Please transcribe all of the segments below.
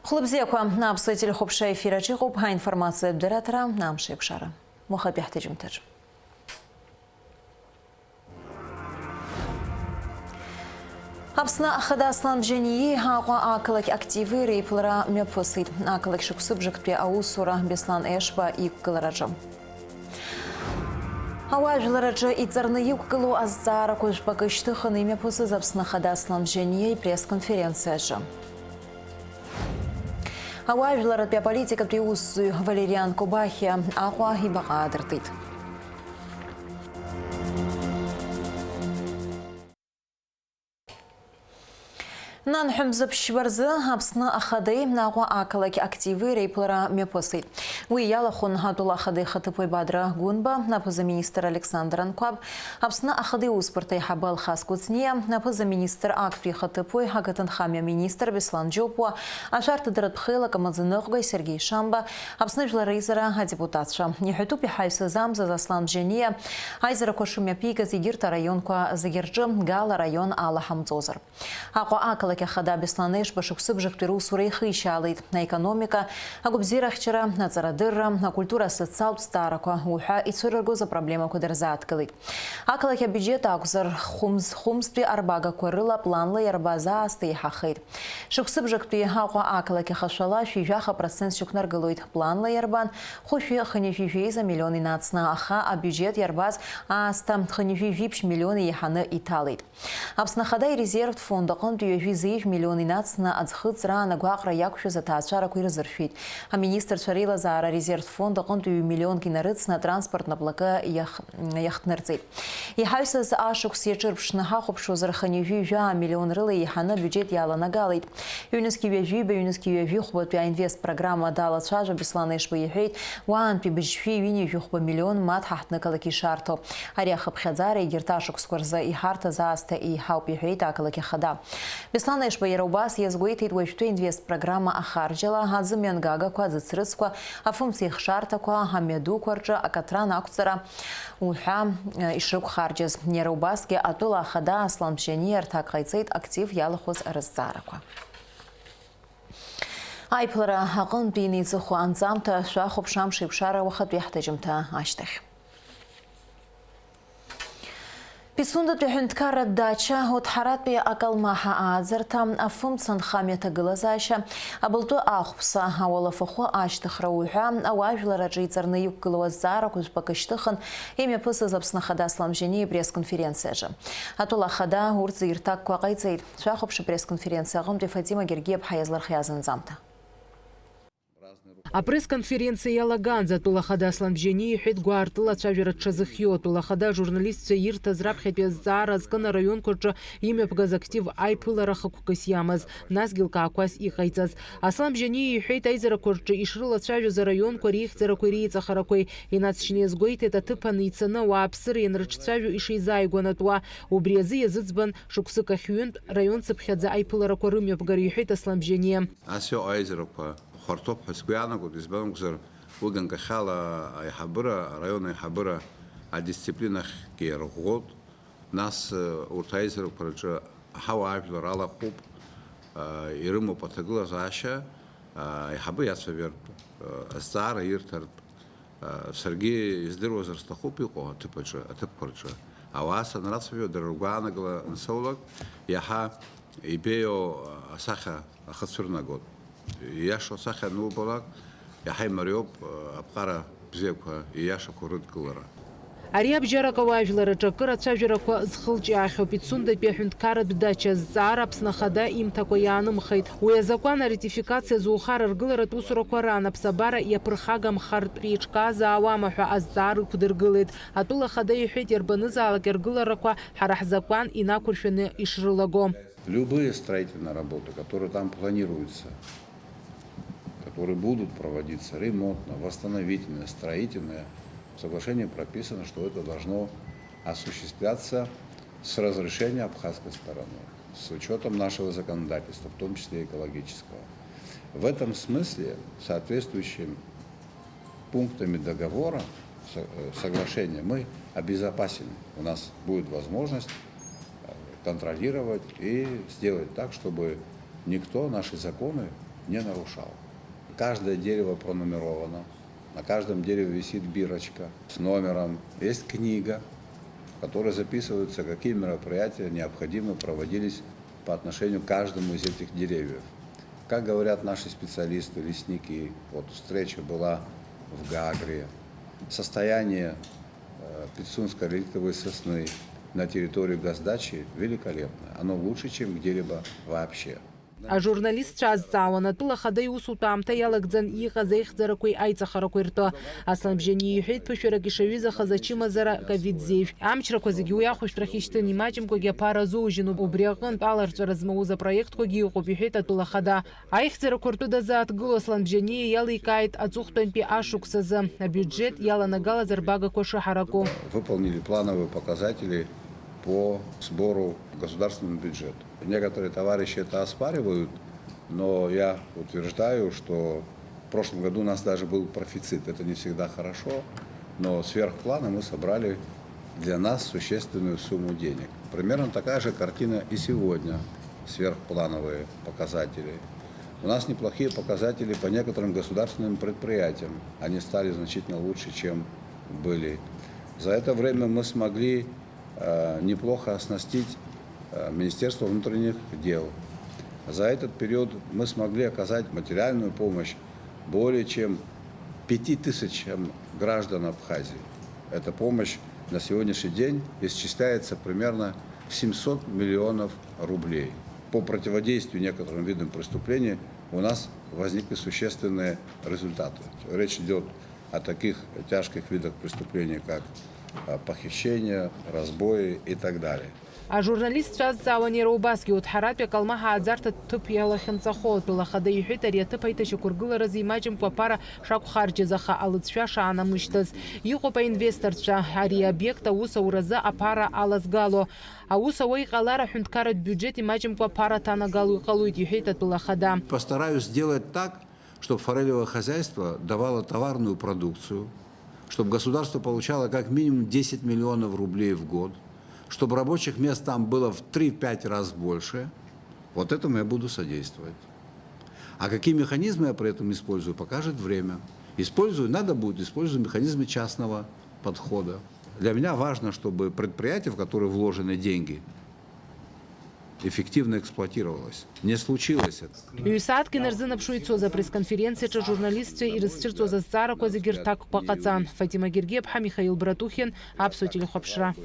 Хлопзеква на обсытель хопша эфира чихоп ха информация директора нам шекшара. Мохат бяхтежим тер. Апсна ахада аслам жени хаква акалак активы рейплера мепфосит. Акалак шуксубжик при аусура беслан эшба и галараджам. Ауажлараджа ицарны юккалу аззара кожбагыштыхын мепфосы запсна ахада аслам жени пресс-конференция же. Ауажлар от политика приус Валериан Кубахия аква и багадартит. Нан хумзаб шварзы апсна ахады нагва акалаки активы рейплера мепосит. Уияла хон хатула ахады хатыпой бадра гунба напоза министр Александр Анкваб апсна ахады успортай хабал хаскуцния напоза министр акпри хатыпой хагатан хамя министр Беслан Джопуа ашарты дратбхела камазыногой Сергей Шамба апсна жларейзера депутатша. Нехютупи хайса замза заслан жения айзера кошумя пига зигирта районква загирджим гала район Алла Хамзозер. Аква акалаки хада Бесланеш башуксыбжик перу сурейхы ищалит на экономика, агубзирахчера, на царадырра, на культура социал старако, уха и цурергоза проблема кудерзаткалит. Акалаки бюджета акузар хумспри арбага курыла планлы ярбаза асты хахит. Шуксыбжик при хаква акалаки хашала фижаха процент шукнаргалуит планлы ярбан, хуфи ханифифи за миллионы нацна аха, а бюджет ярбаз аста ханифифипш миллионы еханы италит. Апснахада и резерв фонда визив миллионы нацна адхыцра на гуакра якушу за таачара куирзерфит. А министр Шарила Зара резерв фонда конту миллион кинарыц на транспорт на плака яхтнерцит. И хайсас ашук сечерпшна хахопшу зарханиви жа миллион рылы и хана бюджет яла нагалит. Юнески вяви хубат пя инвест программа дала чажа Бесланеш баехейт ван пи бежфи вини юхба миллион мат хахтна калаки шарто. Аряха бхадзара и герташук скорза и харта зааста и хаупи хейта калаки хада. Бесланеш баерубас язгуитит вайфту инвест программа ахарджала хазымян гага квазы црыцква а функции хшартаква хамеду кварджа акатран акцара уха ишрук харджез нерубаске атула хада асламшенер так хайцейт актив ялахоз раззараква. Айплара хакын бини цуху анзамта шахоп шамши бшара вахат бяхтажимта аштах. Писундат бихунткара дача от харат би акал маха азертам афумцан хамета глазаша абулту ахпса хавала фаху аштахрауха аважлара джейцарны юккалвазара кузбакаштыхан имя пыса запсна хада сламжени пресс-конференция же. Атула хада урцы иртак квагайцейт шахопши пресс-конференция гомде Фатима Гергеб хаязлар хязан замта. А пресс-конференция Ялаганза тулахада сламжени хит гуартла чавера чазыхьё тулахада журналист ирта зрабхет зараз кана район корча имя пгазактив айпылара хакукасьямаз назгилка аквас и хайцаз асламжени хит айзера корча ишрыла чаве за район корих зера корица харакой и нацчнезгойт это тыпаница на уапсыр енрычцавю ишизайгонатуа убрезы языцбан шуксыкахюн район цыпхядза айпылара корымя пгарихит асламжени асё айзерапа خرطوب حسبيانا قد إسبانك زر وجن كخالة يحبرة ريون يحبرة الديسциплина كيرغوت ناس ورتايزر برجع هوا عبد الرلا خوب يرمو بتقول زاشة يحبر يسافر الزار يرتر سرقي يزدرو زر خوب يقوه تبرجع أواسا نراسفيو درجانا قلا نسولك يها يبيو سخا خسرنا قد ياشو سخا نوبلاك يحي مريوب أبقرا بزيكوا ياشو كورد كلرا Ариаб жарака важлара чакыра чавжирака зхылчи ахо пицунда пехунткара бдача зарабс нахада им такой янымхайт. Уязакуана ратификация зухар аргылара тусуракварана псабара япырхагам хартричка за ауамаха аззары кудыргылет. Атула хада юхит ярбаны залак аргылараква харахзакуан инакурфены ишрылаго. Любые строительные работы, которые там планируются, которые будут проводиться ремонтно-восстановительные, строительные, в соглашении прописано, что это должно осуществляться с разрешения абхазской стороны, с учетом нашего законодательства, в том числе экологического. В этом смысле соответствующими пунктами договора, соглашения мы обезопасены. У нас будет возможность контролировать и сделать так, чтобы никто наши законы не нарушал. Каждое дерево пронумеровано, на каждом дереве висит бирочка с номером, есть книга, в которой записываются, какие мероприятия необходимо проводились по отношению к каждому из этих деревьев. Как говорят наши специалисты, лесники, вот встреча была в Гагре, состояние Пицунской реликтовой сосны на территории госдачи великолепно. Оно лучше, чем где-либо вообще. Ажурналист ҿазҵаауан атәыла ахада иусутәы аамҭа иалагӡан иҟаз аихьӡарақәеи аиҵахарақәеи ртәы. Аслан Бжьани иҳәеит ԥышәарак ишаҩызахаз ачымазара ковид-зеиԥшь. Амчрақәа зегьы уи ахәышәтәрахь ишьҭын, имаҷымкәагьы аԥара азоужьын. Убри аҟнытә аларҵәара змауз апроектқәагьы ыҟоуп, иҳәеит атәыла ахада. Аихьӡарақәа ртәы дазааҭгыло Аслан Бжьани иаликааит аҵыхәтәантәи ашықәсазы абиуџьет иаланагалаз рбагақәа шыҳараку. Выполнили плановые показатели по сбору государственного бюджета. Некоторые товарищи это оспаривают, но я утверждаю, что в прошлом году у нас даже был профицит. Это не всегда хорошо, но сверх плана мы собрали для нас существенную сумму денег. Примерно такая же картина и сегодня. Сверхплановые показатели. У нас неплохие показатели по некоторым государственным предприятиям. Они стали значительно лучше, чем были. За это время мы смогли неплохо оснастить Министерство внутренних дел. За этот период мы смогли оказать материальную помощь более чем 5000 граждан Абхазии. Эта помощь на сегодняшний день исчисляется примерно в 700 миллионов рублей. По противодействию некоторым видам преступлений у нас возникли существенные результаты. Речь идет о таких тяжких видах преступлений, как похищение, разбои и так далее. Ажурналист ҿазҵаауан иара убасгьы уҭҳаратәи акалмаҳа ааӡарҭа ҭыԥ иалахьынҵахо атәыла ахада иҳәеит ари аҭыԥ аиҭашьақәыргыларазы имаҷымкәа аԥара шақәхарџьаз, аха алыҵшәа шаанамышьҭыз. Иҟоуп аинвесторцәа ари аобиект аус ауразы аԥара алазгало. Аус ауа иҟалар аҳәынҭқарратә биуџьет имаҷымкәа аԥара аҭанагало иҟалоит, иҳәеит атәыла ахада. Постараюсь сделать так, чтобы форелевое хозяйство давало товарную продукцию, чтобы государство получало как минимум 10 миллионов рублей в год, чтобы рабочих мест там было в 3-5 раз больше. Вот этому я буду содействовать. А какие механизмы я при этом использую, покажет время. Надо будет использовать механизмы частного подхода. Для меня важно, чтобы предприятие, в которое вложены деньги, эффективно эксплуатировалось. Не случилось это. Ҩ-сааҭк инарзынаԥшуа ицоз апресс-конференциаҿы журналистцәа ирызцәырҵуаз азҵаарақәа зегьы рҭакқәа ҟаҵан. Фатима Гергиаԥҳа, Михаил Братухин, Аԥсуа телехәаԥшра.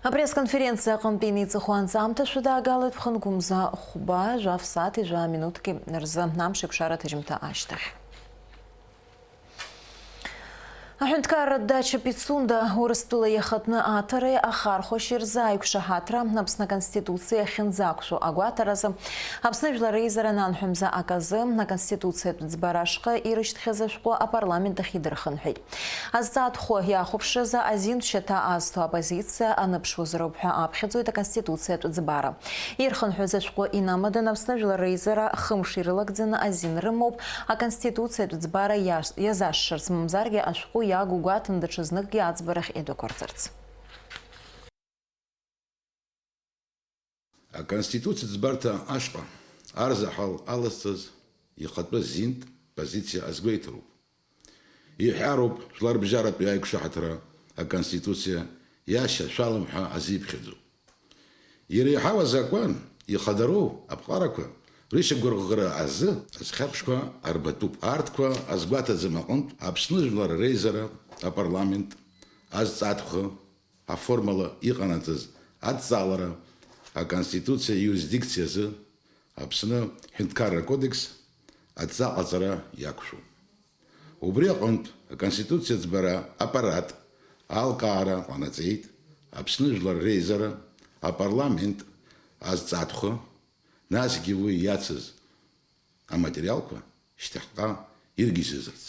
Пресс-конференция аҟынтәи Хуанца амҭашәа даагалеит ԥхынгәымза хәба жәа фсаҭи жәа минуҭки рзы амшеиқәшара аҭыжьымҭа ашьҭахь. Аҳәынҭқарратә дача Пицунда Урыстәыла иахатны ааҭареи ахархәашьеи рзы аиқәшаҳаҭра Аԥсны Аконституциа иахьынӡақәшәо агәаҭаразы Аԥсны Жәлар Реизара нанҳәамза аказы Аконституциатә ӡбара ашҟа ирышьҭхьаз ашәҟәы апарламент ахь идырхынҳәеит. Азҵаатәхәы иаахәаԥшыз азин шьаҭа азҭо апозициа аныԥшуаз роуп ҳәа аԥхьаӡоит Аконституциатә ӡбара. Ирхынҳәыз ашәҟәы инамадан Аԥсны Жәлар Реизара хымш ирылагӡаны азин рымоуп Аконституциатә ӡбара иазашшырц, мамзаргьы ашәҟәы иагу гәаҭан даҽазныкгьы аӡбарахь идәықәырҵарц. Аконституциа ӡбарҭа ашҟа арзаҳал алазҵаз ихатәы зинтә позициа азгәеиҭароуп. Иҳәароуп жәларбжьаратәи аиқәшаҳаҭра аконституциа иашьашәалам ҳәа азиԥхьаӡоуп. Иреиҳау азакәан ихадароу аԥҟарақәа рышьақәырӷәӷәара азы азхьаԥшқәа арбатәуп. Арҭқәа азгәаҭаӡам аҟнытә Аԥсны Жәлар Реизара апарламент азҵаатәхы аформала иҟанаҵаз адҵалара аконституциа иурисдикциазы Аԥсны Ҳәынҭқарра кодекс адҵаҟаҵара иақәшәоуп. Убри аҟнытә аконституциа ӡбара аппарат алкаара ҟанаҵеит Аԥсны Жәлар Реизара апарламент азҵаатәхы, насгьы уи иацыз аматериалқәа шьҭахьҟа иргьежьызарц.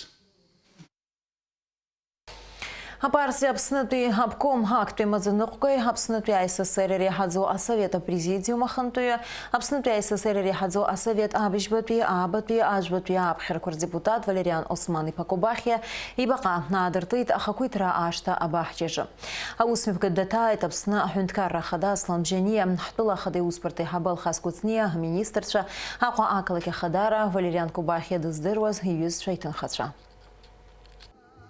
Апартия Апснытый обком актуй мазыныққой, Апснытый СССР рехадзо Асовета президиума хантуя, Апснытый СССР рехадзо Асовет Абишбатуя, Абатуя, Ажбатуя, Абхеркур депутат Валериан Осман Ипакобахия, Ибака надыртыйт Ахакуйтра Ашта Абахчежа. Аусмив гаддатает Апсна Ахюнткар Рахада Сламджания, Хтула Хады Успорты Хабал Хаскуцния, министрша, Аква Акалаки Хадара, Валериан Кубахия Дыздырваз, Юз Шайтан Хатша.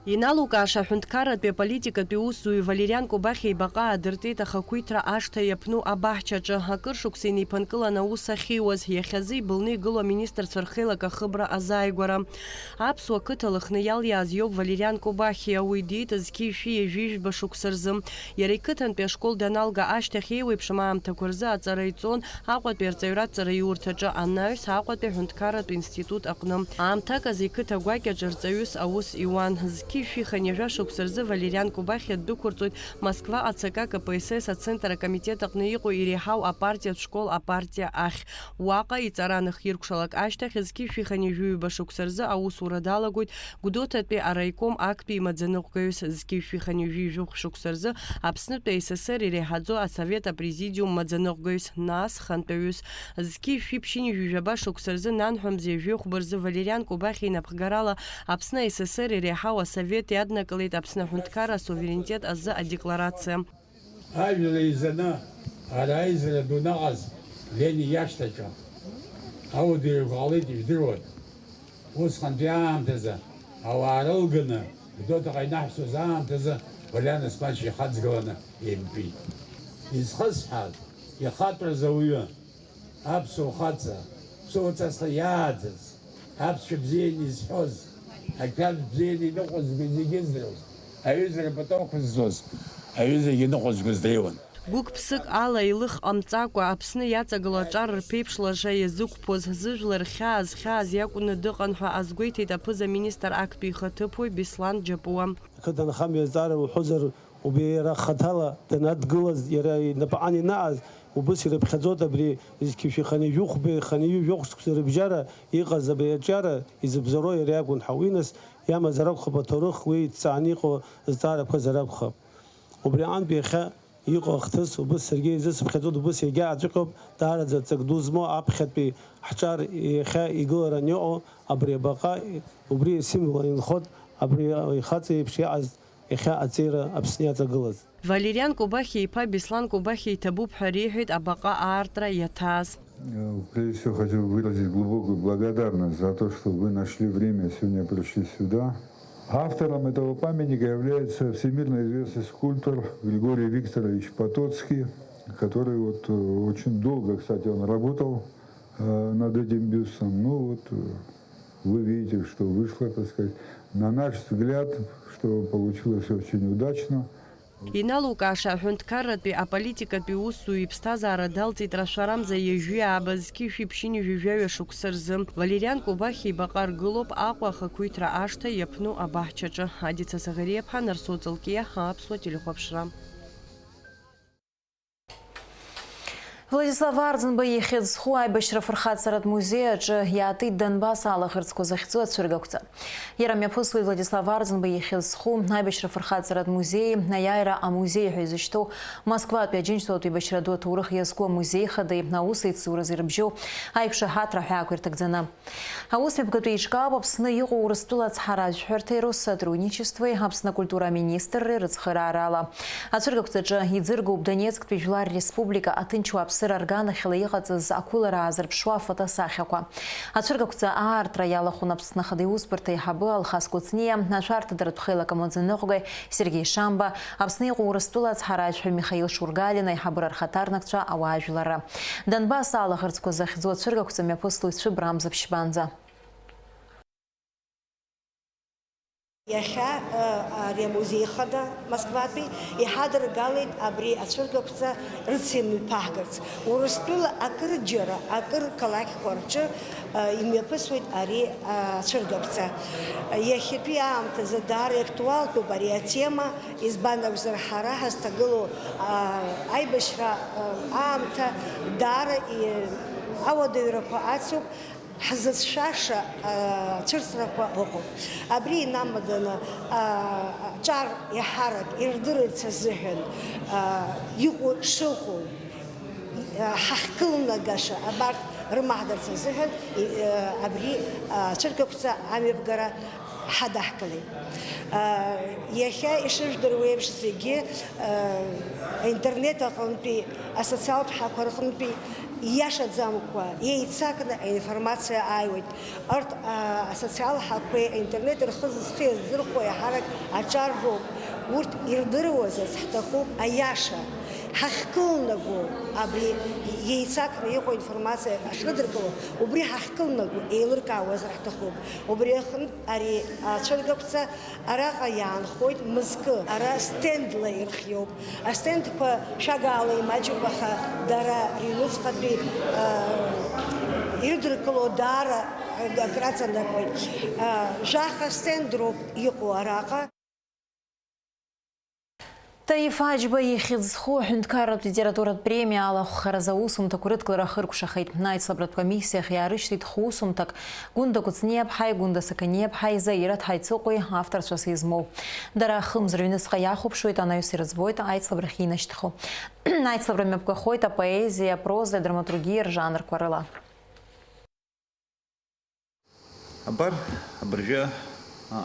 Иналукаша ҳәынҭқарратәи аполитикатәи усзуҩ Валериан Кубахиа ибаҟа адыртит ахақәиҭра ашҭа иаԥну абаҳчаҿы акыр шықәса инеиԥынкыланы аус ахьиуаз иахьазы ибылны игылоу аминистрцәа рхеилак ахыбра азааигәара. Аԥсуа қыҭа Лыхны иалиааз иоуп Валериан Кубахиа, уи диитыз Қьишәи ҩажәижәба шықәса рзы. Иара иқыҭантәи ашкол даналга ашьҭахь еиуеиԥшым аамҭақәа рзы аҵара иҵон Аҟәатәи арҵаҩратәҵара иурҭаҿы, анаҩс Аҟәатәи аҳәынҭқарратәи институт аҟны. Аамҭак азы иқыҭа гәакьаҿ рҵаҩыс аус иуан. Қьишәи ханижәа шықәса рзы Валериан Кубахиа ддәықәырҵоит Москва АЦК КПСС ацентр акомитет аҟны иҟоу иреиҳау апартиатә школ апартиа ахь. Уаҟа иҵара анахиркәшалак ашьҭахь Қьишәи ханижәыҩба шықәса рзы аусура далагоит Гәдоуҭатәи араиком актәи имаӡаныҟәгаҩыс. Қьишәи ханижәыҩжәы шықәса рзы Аԥснытәи СССР иреиҳаӡоу асовет апрезидиум маӡаныҟәгаҩыс, нас хантәаҩыс. Қьишәи ԥшьынҩажәижәаба шықәса рзы нанҳәа жәохәба рзы Валериан Кубахиа инапхгарала Аԥсны СССР иреиҳау асовет иаднакылеит Аԥсны аҳәынҭқарра асуверенитет азы адекларациа. Ажәла изаны араизара ду наҟаз Лени иашҭаҿы аудио ҟалеит ижәдыруан. Усҟантәи аамҭазы ауаа рылганы Гәдоуҭаҟа инаҳәсоз аамҭазы Валериан Османович ихаҵгыланы еимпит. Изхысҳәааз ихатәраз ауаҩы аԥсуа хаҵа ԥсуаҵасла иааӡаз аԥсшәа бзианы изҳәоз ақьаад бзианы иныҟәызго зегьы здыруаз аҩызара патомқәа зҵоз аҩызагьы иныҟәызго здыруан. Гәык-ԥсык ала илых ҟамҵакәа Аԥсны иаҵагылоу аҿар рԥеиԥш лаша иазықәԥоз зыжәлар хьаас иакәны дыҟан ҳәа азгәеиҭеит аԥыза-министр актәи ихаҭыԥуаҩ Беслан Џьапуа. Қыҭанхамҩа азҵаара уҳәозар, иара хаҭала данадгылаз, иара инапаҟан инааз, убыс ирыԥхьаӡоит абри Қьишәи ханижәҩы шықәса рыбжьара иҟаз абри аҿиара изыбзароу иара иакәын ҳәа. Уи нас иамазар акәхап аҭоурых, уи иҭҵааны иҟоу азҵаарақәа зар акәхап. Убри аҟнытә иахьа иҟоу ахҭыс убыс саргьы изысыԥхьаӡоит, убыс егьа аҵәыҟоуп, даараӡа ҵак ду змоу аԥхьатәи ҳҿар иахьа игыларан иҟоу абри абаҟа, убри символ инхоит абри ихаҵа еиԥш иаҟаз иахьа аҵеира Аԥсны иаҵагылаз. Валериан Кубахиа иԥа Беслан Кубахиа иҭабуп ҳәа реиҳәеит абаҟа аартра иаҭааз. Прежде всего хочу выразить глубокую благодарность за то, что вы нашли время сегодня пришли сюда. Автором этого памятника является всемирно известный скульптор Григорий Викторович Потоцкий, который очень долго, кстати, он работал над этим бюстом. Вы видите, что вышло, так сказать, на наш взгляд, что получилось очень удачно. Иналукаша аҳәынҭқарратәи аполитикатәи усзуҩ иԥсҭазаара далҵит рашәарамза иажәҩы аабаз Қьишәи ԥшьынҩажәаҩа шықәса рзы. Валериан Кубахиа ибаҟа ргылоуп Аҟәа ахақәиҭра ашҭа иаԥну абаҳчаҿы. Адица Саӷариаԥҳа, Нарсоу Ҵылкиа, Аԥсуа телехәаԥшра. Владислав Арӡынба иахьыӡху аибашьра фырхаҵаратә музеи аҿы иаатит Донбас алаӷырӡқәа захьӡу ацәыргақәҵа. Иара мҩаԥысуеит Владислав Арӡынба иахьыӡху аибашьра фырхаҵаратә музеи аиааира амузеи ҳәа изышьҭоу Москватәи Аџьынџьтәылатәи еибашьра ду аҭоурых иазку амузеи хадеи аусеицуразы ирыбжьоу аиқәшаҳаҭра ҳәа ақәирҭакӡаны. Аусмҩаԥгатәи еиҿкаауп Аԥсны иҟоу Урыстәыла ацҳаражәҳәарҭеи Россотрудничествои Аԥсны акультура министрреи рыцхыраарала. Ацәыргақәҵаҿы иӡыргоуп Донецктәи Жәлар Республика аҭынчуа Аԥсыра арганахьала иҟаҵаз ақәылара аазырԥшуа афотосахьақәа. Ацәыргақәҵа аартра иалахәын Аԥсны Ахада Аусбарҭа аиҳабы Алхас Кәыҵниа, ашәарҭадаратә хеилак амаӡаныҟәгаҩ Сергеи Шамба, Аԥсны иҟоу Урыстәыла ацҳаражәҳәаҩ Михаил Шургалин, аиҳабыра рхаҭарнакцәа ауаажәларра. Донбас алаӷырӡқәа захьӡу ацәыргақәҵа мҩаԥыслоит Цәыбрамза Ԥшьбанӡа. Иахьа ари амузеи хада Москватәи иҳадыргалеит абри ацәыргақәҵа рыцимҩаԥаҳгарц. Урыстәыла акырџьара, акыр қалақьқәа рҿы имҩаԥысуеит ари ацәыргақәҵа. Иахьатәи аамҭазы даара актуалтәуп ари атема, избан акәзар ҳара ҳазҭагылоу аибашьра аамҭа даара ауадаҩрақәа ацуп. ҳзыцәшәаша цәырҵрақәа ыҟоуп. Абри инамаданы ҿар иаҳарак ирдырырц азыҳәан иҟоу шыҟоу ҳахькылнагаша абарҭ рымаҳдарц азыҳәан абри ацәыргақәҵа амҩаԥгара ҳадаҳкылеит. Иахьа ишыжәдыруа еиԥш зегьы аинтернет аҟнытәи асоциалтә ҳәақәа рҟнытәи ииашаӡамкәа еицакны аинформациа ааиуеит. Арҭ асоциал ҳақәеи аинтернет рхы-зхы иазырхәо иаҳарак аҿар роуп. Урҭ ирдыруазарц ҳҭахуп аиаша. Ҳахькылнаго абри еицакны иҟоу аинформациа ахьрыдыркыло, убри ҳахькылнаго еилыркаауазар ҳҭахуп. Убри аҟнытә ари ацәыргақәҵа араҟа иаанхоит мызкы, ара стендла ирхиоуп. Астендқәа шәагаала имаҷуп, аха дара рыҩнуҵҟатәи ирыдыркыло даара акраҵанакуеит. Жаха стендроуп иҟоу араҟа. Таиф Аџьба ихьыӡху аҳәынҭқарратә литературатә премиа алахәхара заусумҭақәа рыдкылара ахыркәшахеит. Аицлабратә комиссиахь иаарышьҭит хә-усумҭак Гәында Кәыҵниаԥҳаи, Гәында Сақаниаԥҳаи, Заира Ҭҳаицыҟәеи авторцәас измоу. Дара хымз рыҩныҵҟа иахәаԥшуеит, анаҩс ирыӡбоит аицлабрахь инашьҭхо. Аицлабра мҩаԥгахоит апоезиа, апроза, адраматургиа ржанрқәа рыла. Абар абыржәы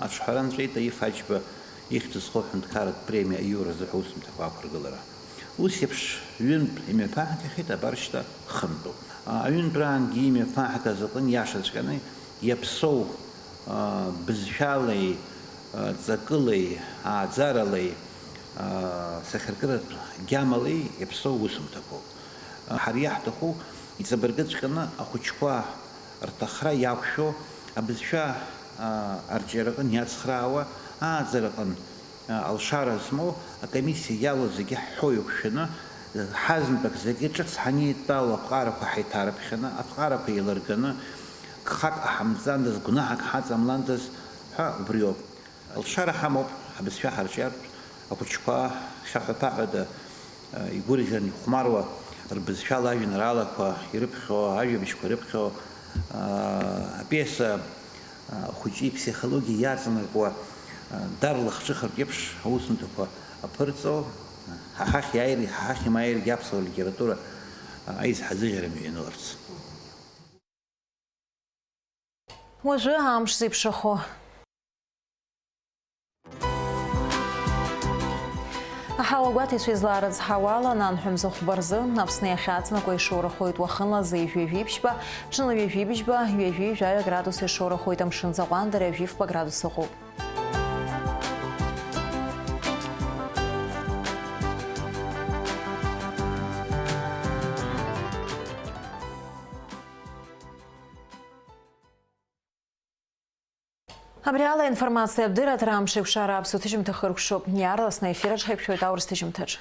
аҿҳәара нҵәеит Таиф Аџьба ихьӡызху аҳәынҭқарратә премиа аиуразы ҳәа-усумҭақәа ақәыргылара. Ус еиԥш ҩынтә имҩаԥаҳгахьеит, абар шьҭа хынтәуп. Аҩынтәраангьы имҩаԥаҳгаз аҟны иашаҵәҟьаны иаԥсоу бызшәалеи, ҵакылеи, ааӡаралеи, сахьаркыратә гьамалеи иаԥсоу усумҭақәоуп. Ҳара иаҳҭаху иҵабыргыҵәҟьаны ахәыҷқәа рҭахра иақәшәо абызшәа арҿиараҟны иацхраауа, ааӡараҟын алшара змоу акомиссиа иалоу зегьы ҳҳәо иқәшәаны, ҳазынтәык зегьы ҿыц ҳанидтәало аԥҟарақәа ҳаиҭарыԥхьаны, аԥҟарақәа еилырганы, гхак ҳамҵандаз, гәнаҳак ҳаҵамландаз ҳәа убри ауп. Алшара ҳамоуп, ҳабызшәа ҳарҿиаратә ахәыҷқәа хьаҳәа-ԥаҳәада игәырӷьан ихәмаруа рбызшәала ажәеинраалақәа ирыԥхьо, ажәабжьқәа ирыԥхьо, апиеса хәыҷи иԥсихологиа иаҵанакуа дарлахҿыхратә еиԥш аусумҭақәа аԥырҵо, ҳахь имааиргьы аԥсуа литература аизҳазыжьра мҩаныларц. Уажәы амш зеиԥшахо. Аҳауагәаҭеицәа излаарыцҳауа ала ананҳәа хәба рзы Аԥсны иахьаҵанакуа ишоурахоит уахынла ҩажәи-ҩажәибжьба, ҽнла ҩажәибжьба, ҩажәи-жәаҩа градус ишоурахоит, амшын заҟәандара 2 градус ыҟоуп. Абри ала информациа абдыра амш еиқәшара аԥсуа ҭыжьымҭа хыркәшоуп. Иаарласны ефир аҿы ҳаиқәшәоит аурыс ҭыжьымҭаҿы.